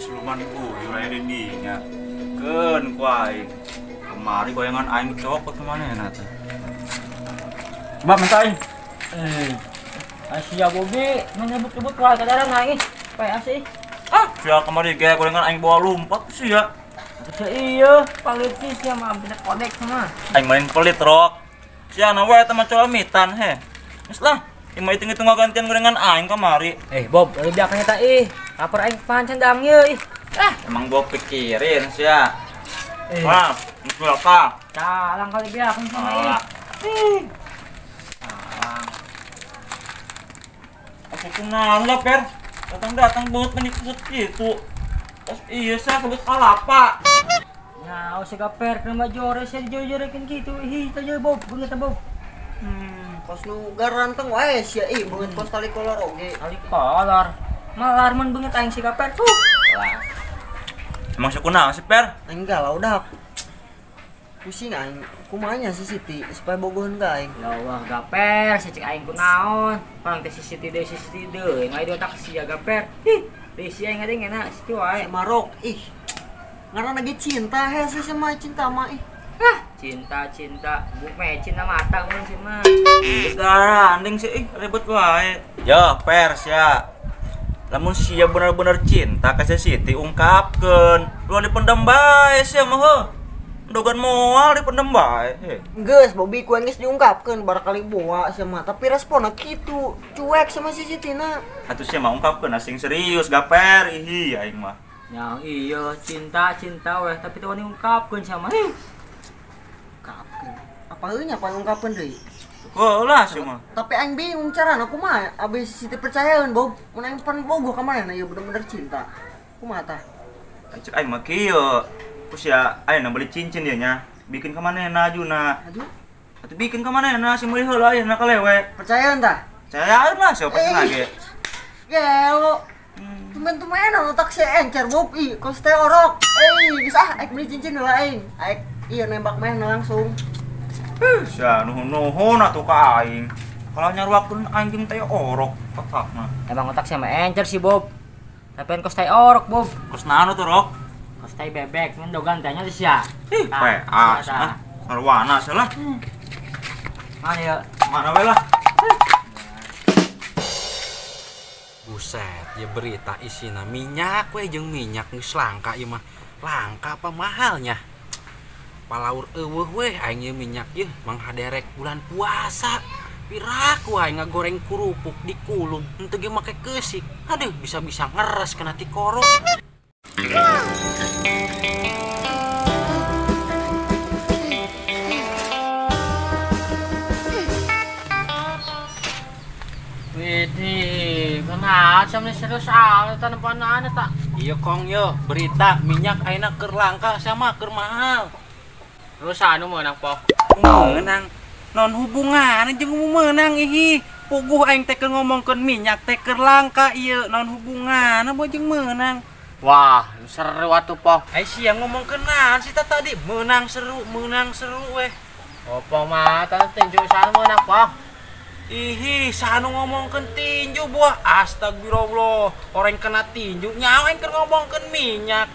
siluman buyur aja dinya. Ken kuai. Kemari goyangan aing cokot kemana ya nata? Coba mentai. Asia Bobi menyebut-nyebut kuai kadang naik. Kayak asih. Sia kemari kayak goyangan aing bawa lumpat sih ya. Iya, palit sih mah bener kodek sama. Aing main pelit rok. Sia na wae teman colamitan he. Geus lah, ima hitung-hitung gantian gorengan aing kemari. Bob, lebih belakangnya tak lapar aing pancen dang ye. Emang gua pikirin sia. Wah, itu apa? Calang kali belakang sama Aku kenal lah per. Datang buat menikut gitu. Pas iya saya sebut kalapa. Ya, si kaper kena jore saya jore-jorekin gitu. Tanya Bob, beungeut Bob. Kos nu garanteng wae sia beungeut kos tali kolor oge. Tali kolor. Malar mun beungeut aing si kaper. Lah. Emang si kunaon sih per? Aing galau dah. Pusing aing. Kumanya si Siti supaya bogohan ka aing. Ya Allah, gaper, si cek aing kunaon. Parang teh si Siti deui ngai dua tak si gaper. Deui si aing ngadeng enak situ wae. Marok ngaranna ge cinta hese sama cinta mah Cinta, buk mecin na mata mun si mah. Gandeng sih ribet wae. Yo, pers ya. Lamun sia bener-bener cinta ka si Siti ungkapkeun. Lu dipendam bae sia mah heuh. Dogan moal dipendam bae. Geus Bobi ku geus diungkapkeun barakali boa sama tapi responna kitu cuek sama si Sitina. Atuh sia mah ungkapkeun asing serius gaper ihi aing mah. Ya iya cinta weh tapi teu wani ungkapkeun sama. Ungkapkeun. Apa heunya apa ungkapkeun deui? Lah sia mah. Tapi aing bingung carana kumaha abis Siti percayaeun Bob mun aing pan bogoh ka manehna ieu bener-bener cinta. Kumaha tah? Cek aing mah kieu. Terus ya ayeuna beli cincin dia nya. Bikin ka manehna ajuna. Aduh. Atuh bikin ka manehna si meuli heula ayeuna kalewe. Percayaeun tah? Percayaeun lah sia pesen lagi. Gelo. Temen-temen otak saya encer Bob kos teh orok. Bisa aing beli cincin heula aing. Aing ieu nembak manehna langsung. Sia nuhun-nuhun atuh ka aing. Kalau nyaruakeun anjing teh orok otakna. Emang otak sama encer sih Bob. Tapi kos tai orok Bob. Kos naon tuh rok? Kos tai bebek mun dogan tanya di sia. PA sah. Sarwana salah. Mana ya? Mana we lah. Buset, ya berita isina minyak we jeung minyak geus langka ieu mah. Langka apa mahalnya? Palaur eueuh we aing ieu minyak ieu manghaderek bulan puasa. Pirak wae ngagoreng kerupuk di kulum henteu ge make keusik. Aduh, bisa-bisa ngeres kana ti koro. Widih, kenapa sama serius tanpa tak? Iya kong yo, berita minyak ayeuna keur langka sama keur mahal. Terus anu meunang poh. Meunang. Non hubungan jeung meunang ihi. Puguh aing teh keur ngomongkeun minyak teh keur langka ieu, non hubungan apa jeung meunang. Wah, seru atuh poh. Ai sia ngomongkeun naon sih tadi? Meunang seru weh. Opo mah tah tinju sana meunang poh. Ihi, sanu ngomongkeun tinju buah. Astagfirullah, orang kena tinju nyawa yang keur ngomongkeun minyak.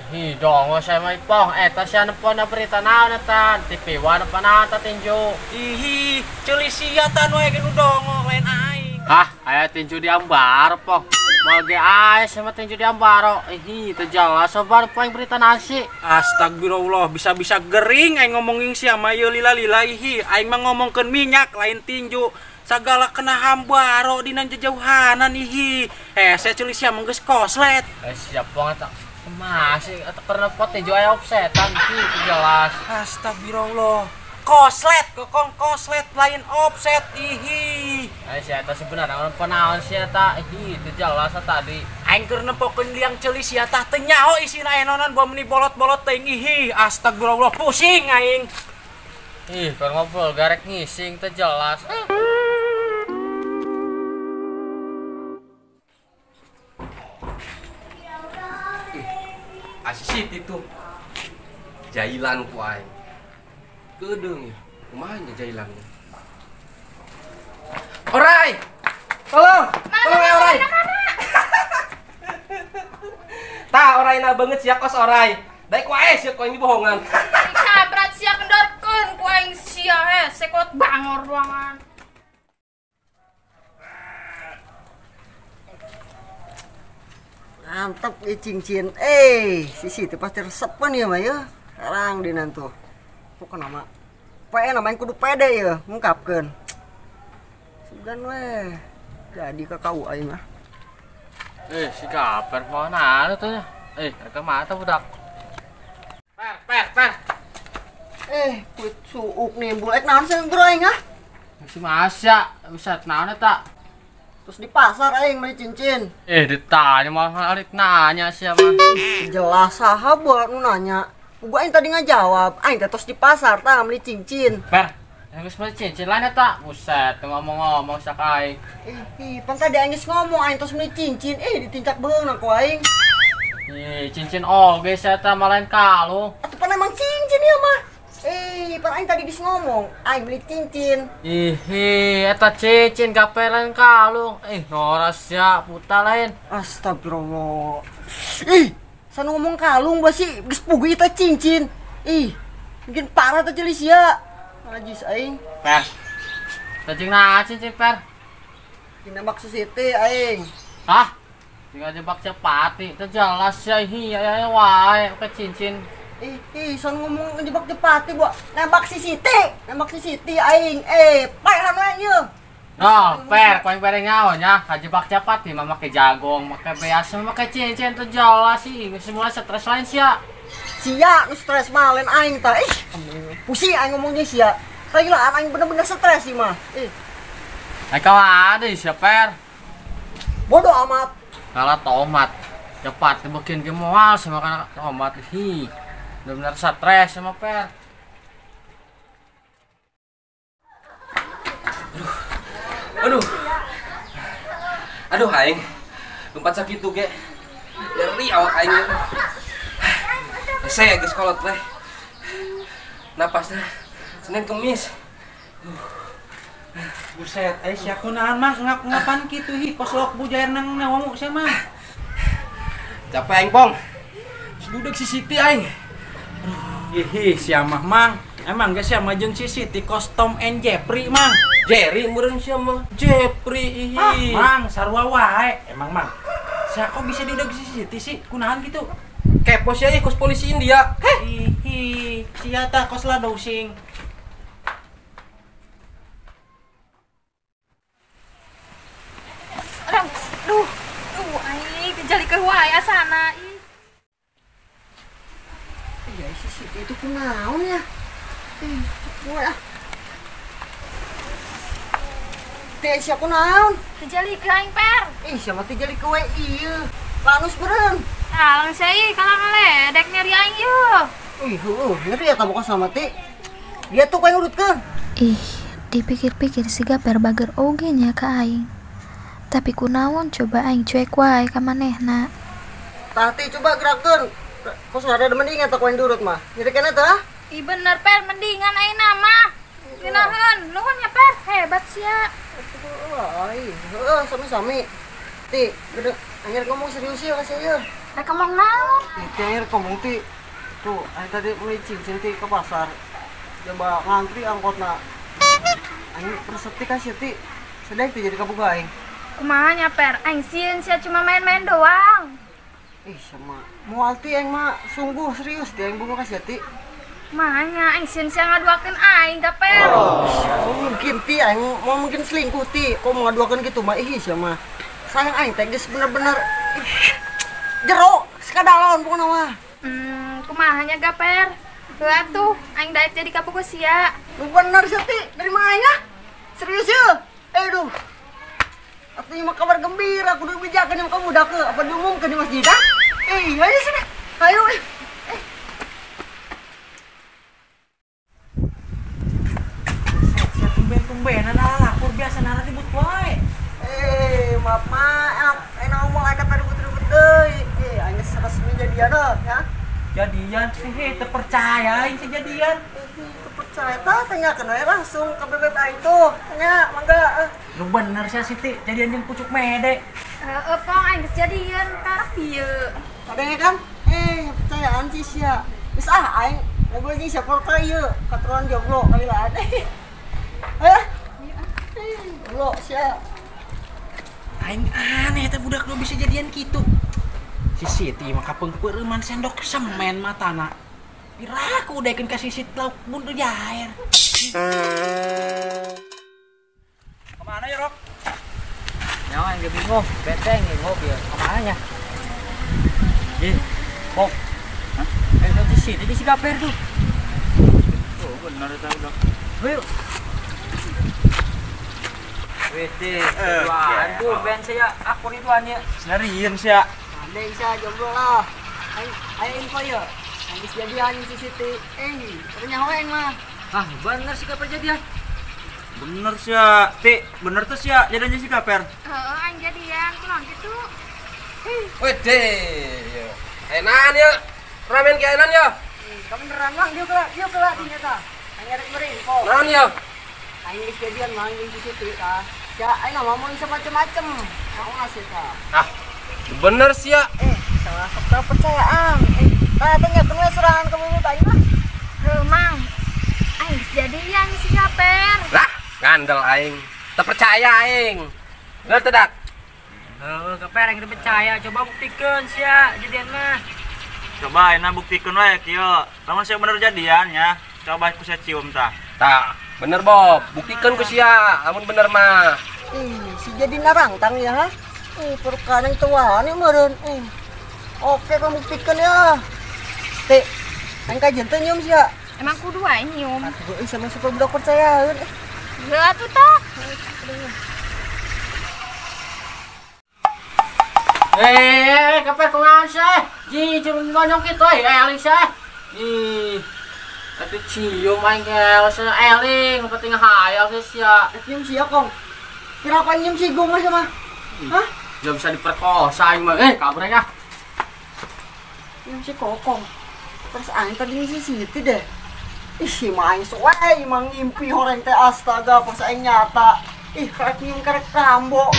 Hi dong saya mah poh eta sia nepon berita naon eta TV wana panaon ta tinju. Ihi, ceuli sia tan we geus dongo lain aing. Aya tinju di Ambar poh. Mage aya sama tinju di Ambaro. Ihi teu jelas sobar poing berita nasi. Astagfirullah, bisa-bisa gering aing ngomongin sia mah ieu lila-lila ihi. Aing mah ngomongkeun minyak lain tinju. Sagala kena hambaro dina jejauhanan ihi. Saya ceuli sia mah geus koslet. Siap banget tak. Masih karena pot tinju aya offsetan ki jelas. Astagfirullah. Koslet, kokong koslet lain offset ihi. Sia eta sebenarnya panaon sia eta ihi teu jelas tadi. Aing keur nempokeun liang ceuli sia tah teu nyaho isina enonan bae meuni bolot-bolot teuing ihi. Astagfirullah, pusing aing. Keur ngobrol garek ngising teu jelas. Asis itu jailan ku aing. Kedeung ya. Kumaha nya jailannya? Orai. Tolong ya Orai. Ta orai na banget sia kos orai. Dai ku ae sia ko ini bohongan. Kabrat sia kendorkeun ku aing sia sekot bangor ruangan. Mantap nih cincin. Si Siti pasti resepan ya mah ya. Sekarang di nantu. Pokok nama. Namanya kudu pede ya, ngungkapkeun. Sugan weh. Jadi ke kau aing mah. Si kaper mana tuh ya? Ke mana budak? Per. Kuit suuk nih, bulek naon sih bro aing ah? Si Masya, bisa naon tak? Terus di pasar aing beli cincin. Ditanya malah arik nanya siapa? Jelas sahabat nu nanya. Gua aing tadi ngajawab, aing teh tos di pasar tah beli cincin. Per, yang geus beli cincin lain tak? Buset, ngomong-ngomong sakai. Pan tadi aing geus ngomong aing tos beli cincin, ditincak beunang ku aing. Cincin oge saya teh malain kalung. Atuh pan emang cincin ya mah. Pan aing tadi geus ngomong, aing beli cincin. Eta cincin gapelan kalung. Noras ya puta lain. Astagfirullah. Sana ngomong kalung basi geus puguh eta cincin. Mungkin parah teh jelis ya. Najis aing. Per. Cacing na cincin per. Dinembak si Siti aing. Hah? Tinggal jebak Cepati, itu jelas ya ya wae ke cincin. Son ngomong ngejebak Cepati, gua nembak si Siti aing. Paehan we nya. No, per, koeng pereng nyawa nya, kajebak Cepati mah make jagong, make beas, make cincin itu jelas sih, semua stres lain sia. Sia, nu stres mah lain aing tah. Pusing aing ngomongnya sia. Kailaan aing bener-bener stres sih mah. Kau ada sih per. Bodoh amat. Kalah tomat, cepat bikin gemual sama kana tomat benar-benar stres sama per. Aduh aing. Tempat sakit tuh ge. Dari awak aing. Saya geus kolot teh. Napasnya Senin Kemis. Buset, sia kunahan mah ngapan kitu kos lok bujair nang ngomong sia mah. Capek aing pong. Duduk si Siti aing. Sia mah mang. Emang geus sia mah jeung si Siti kos Tom and Jeffrey mang. Jerry meureun sia mah. Jeffrey. Mang sarua wae. Emang mang. Sia kok bisa duduk si Siti sih? Kunahan gitu? Kepo sia kos polisi India. Sia tah kos la dosing. Aing kejali ke wae asana. Ya si Siti itu kunaon ya? Wah. Teh sia kunaon? Kejali ke aing per. Sia mah teh jali ke we ieu. Lanus beureun. Lang saya kalah ngeledek nyari aing yeuh. Ngeri ya tamu sama ti. Dia tuh kayak urutkeun. Dipikir-pikir si Gaper bager oge nya ka aing. Tapi kunaon coba aing cuek wae ka manehna. Tati coba gerakkeun. Kos ada mendingan tak koin durut mah. Jadi kena tah? Bener per mendingan aing nama. Geunaheun, nuhun ya per. Hebat sia. Sami-sami. Ti, gede akhir ngomong serius ya kasih ya. Rek ngomong naon? Ti akhir ngomong ti. Tuh, aing tadi beli cincin ti ke pasar. Coba ngantri angkotna. Aing persepti kasih ti. Sedek ti jadi kabuga aing. Kumaha nya per? Aing sieun sia cuma main-main doang. Sama moal ti aing mah sungguh serius ti aing bunga kasih ti. Kumaha aing sieun sia ngaduakeun aing ka per. Mungkin ti aing mau mungkin selingkuh ti. Kok mau ngaduakeun gitu mah sama. Sayang aing teh geus bener-bener jero sakadalon pokona mah. Kumaha nya ga per? Heuh atuh aing daek jadi kapugus sia. Bener sih ti, dari mana aing ah? Serius ya? Aduh. Artinya mah kabar gembira, kudu bijakan yang kamu udah ke apa diumumkan di masjid ah? Ayo sini, ayo. Tumben-tumbenan lapor biasa nara ribut wae. Maaf, ngomong ada ribut-ribut deui. Aing resmi jadian ya. Jadian terpercaya aing kejadian. Percaya tanyakeun we langsung ke bebek aing tuh. Nya, mangga. Lu bener sih Siti, jadian jeung pucuk mede. Pong aing geus jadian ka ieu. Ada ya kan? Percayaan sih sia. Wis aing gue lagi siapa ieu katuran jomblo kali lah. Jomblo sia. Aing aneh teh budak nu bisa jadian kitu. Si Siti mah kapengpeureun sendok semen matana. Piraku udaheun ka sisit lauk buntu jair. Kemana ya, Rok? Jangan dia bingung, beteng nih mobil. Kemana ya? Kok? Nanti sih, tadi si Gaper tuh. Oh, benar itu udah. Ayo. Wede, aduh, ben saya aku rituannya. Senarian sih ya. Ada bisa jomblo lah. Ayo info ya. Habis jadian si Siti. Ternyata hoeng mah. Ah, bener sih Gaper jadian. Bener sih ya. Bener tuh sih ya jadinya si Kaper. Aing jadian kulon gitu. Wede. Enan ya. Ramen ke enan ya. Kamu beneran bang, dia kelak ternyata. Aing ada info. Nan ya. Aing geus jadian mah jeung si Siti tah. Ya aing ngomong macam-macam. Mau ngasih tah. Ah, bener sih ya. Salah sok kepercayaan. Tanya kenal serangan kamu minta aing mah. Mang. Aing jadian si Gaper. Lah, ngandel aing. Tak percaya aing. Ngerti dak? Gaper yang percaya, coba buktikan sih ya jadian mah. Coba enak buktikan wae kieu. Lamun saya bener jadian ya. Coba aku saya cium tah. Tah, bener Bob. Buktikan ku sia, amun bener mah. Si jadi narangtang ya ha. Perkara yang tua nih meureun. Oke kamu buktikan ya. Aing kajian teh nyium sia. Emang kudu aing nyium. Atuh sama super budak percayaan. Gak tuh tah. Gaper kumaha sih? Ji, cuma ngonyong kitu eling sih. Ih. Tapi cium aing sih eling, penting hayal sih sia. Nyium sia kong. Kira apa nyium si gong aja mah? Hah? Jangan bisa diperkosa aing mah. Kabar ya. Nyium si kokong. Terus aing tadi si Siti deh. Si mah aing suwe emang ngimpi horeng teh astaga pas aing nyata. Karek nyium karek rambo.